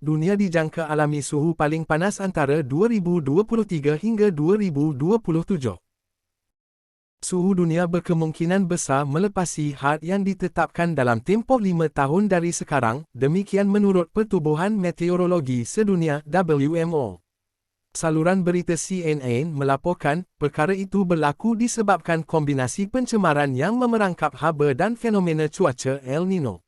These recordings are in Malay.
Dunia dijangka alami suhu paling panas antara 2023 hingga 2027. Suhu dunia berkemungkinan besar melepasi had yang ditetapkan dalam tempoh 5 tahun dari sekarang, demikian menurut Pertubuhan Meteorologi Sedunia (WMO). Saluran berita CNN melaporkan, perkara itu berlaku disebabkan kombinasi pencemaran yang memerangkap haba dan fenomena cuaca El Nino.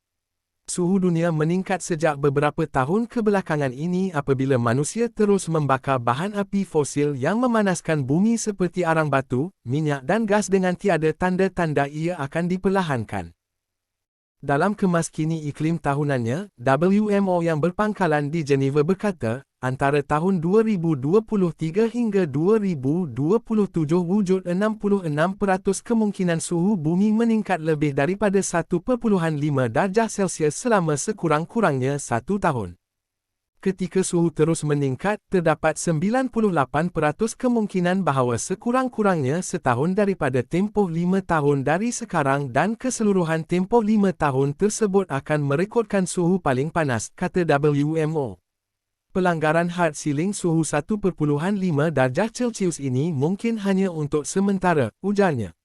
Suhu dunia meningkat sejak beberapa tahun kebelakangan ini apabila manusia terus membakar bahan api fosil yang memanaskan bumi seperti arang batu, minyak dan gas dengan tiada tanda-tanda ia akan diperlahankan. Dalam kemas kini iklim tahunannya, WMO yang berpangkalan di Geneva berkata, antara tahun 2023 hingga 2027 wujud 66% kemungkinan suhu bumi meningkat lebih daripada 1.5 darjah Celsius selama sekurang-kurangnya 1 tahun. Ketika suhu terus meningkat, terdapat 98% kemungkinan bahawa sekurang-kurangnya setahun daripada tempoh 5 tahun dari sekarang dan keseluruhan tempoh 5 tahun tersebut akan merekodkan suhu paling panas, kata WMO. Pelanggaran had siling suhu 1.5 darjah Celsius ini mungkin hanya untuk sementara, ujarnya.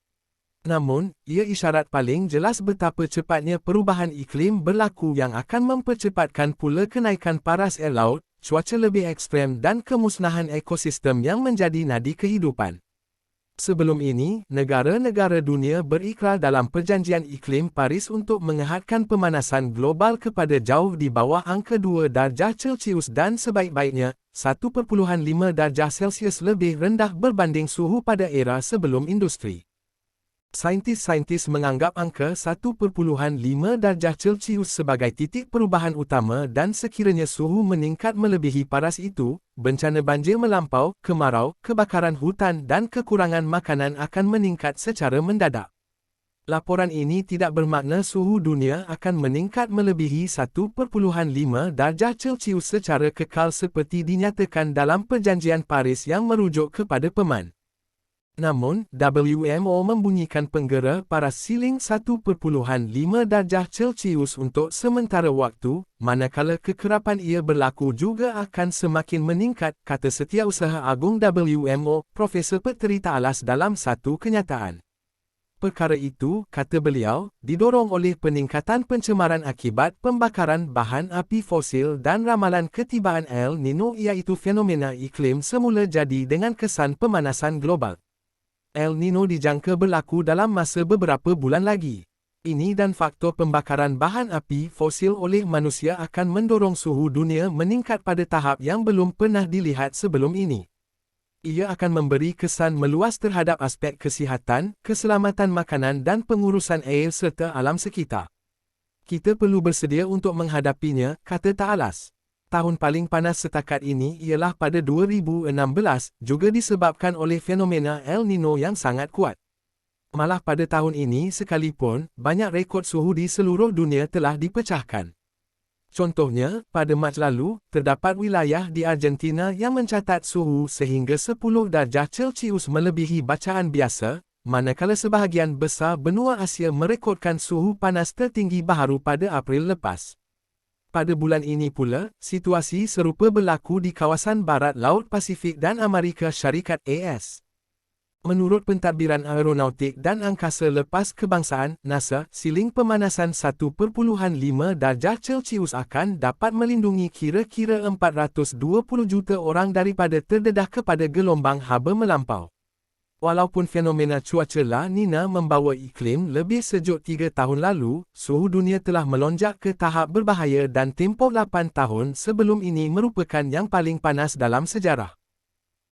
Namun, ia isyarat paling jelas betapa cepatnya perubahan iklim berlaku yang akan mempercepatkan pula kenaikan paras air laut, cuaca lebih ekstrem dan kemusnahan ekosistem yang menjadi nadi kehidupan. Sebelum ini, negara-negara dunia berikrar dalam Perjanjian Iklim Paris untuk menghadkan pemanasan global kepada jauh di bawah angka 2 darjah Celsius dan sebaik-baiknya, 1.5 darjah Celsius lebih rendah berbanding suhu pada era sebelum industri. Saintis-saintis menganggap angka 1.5 darjah Celsius sebagai titik perubahan utama dan sekiranya suhu meningkat melebihi paras itu, bencana banjir melampau, kemarau, kebakaran hutan dan kekurangan makanan akan meningkat secara mendadak. Laporan ini tidak bermakna suhu dunia akan meningkat melebihi 1.5 darjah Celsius secara kekal seperti dinyatakan dalam Perjanjian Paris yang merujuk kepada peman. Namun, WMO membunyikan penggera paras siling 1.5 darjah Celsius untuk sementara waktu, manakala kekerapan ia berlaku juga akan semakin meningkat, kata Setiausaha Agung WMO, Profesor Peterita Alas dalam satu kenyataan. Perkara itu, kata beliau, didorong oleh peningkatan pencemaran akibat pembakaran bahan api fosil dan ramalan ketibaan El Nino iaitu fenomena iklim semula jadi dengan kesan pemanasan global. El Nino dijangka berlaku dalam masa beberapa bulan lagi. Ini dan faktor pembakaran bahan api fosil oleh manusia akan mendorong suhu dunia meningkat pada tahap yang belum pernah dilihat sebelum ini. Ia akan memberi kesan meluas terhadap aspek kesihatan, keselamatan makanan dan pengurusan air serta alam sekitar. Kita perlu bersedia untuk menghadapinya, kata Taalas. Tahun paling panas setakat ini ialah pada 2016, juga disebabkan oleh fenomena El Nino yang sangat kuat. Malah pada tahun ini sekalipun, banyak rekod suhu di seluruh dunia telah dipecahkan. Contohnya, pada Mac lalu, terdapat wilayah di Argentina yang mencatat suhu sehingga 10 darjah Celsius melebihi bacaan biasa, manakala sebahagian besar benua Asia merekodkan suhu panas tertinggi baharu pada April lepas. Pada bulan ini pula, situasi serupa berlaku di kawasan barat Laut Pasifik dan Amerika Syarikat AS. Menurut Pentadbiran Aeronautik dan Angkasa Lepas Kebangsaan, NASA, siling pemanasan 1.5 darjah Celsius akan dapat melindungi kira-kira 420 juta orang daripada terdedah kepada gelombang haba melampau. Walaupun fenomena cuaca La Nina membawa iklim lebih sejuk 3 tahun lalu, suhu dunia telah melonjak ke tahap berbahaya dan tempoh 8 tahun sebelum ini merupakan yang paling panas dalam sejarah.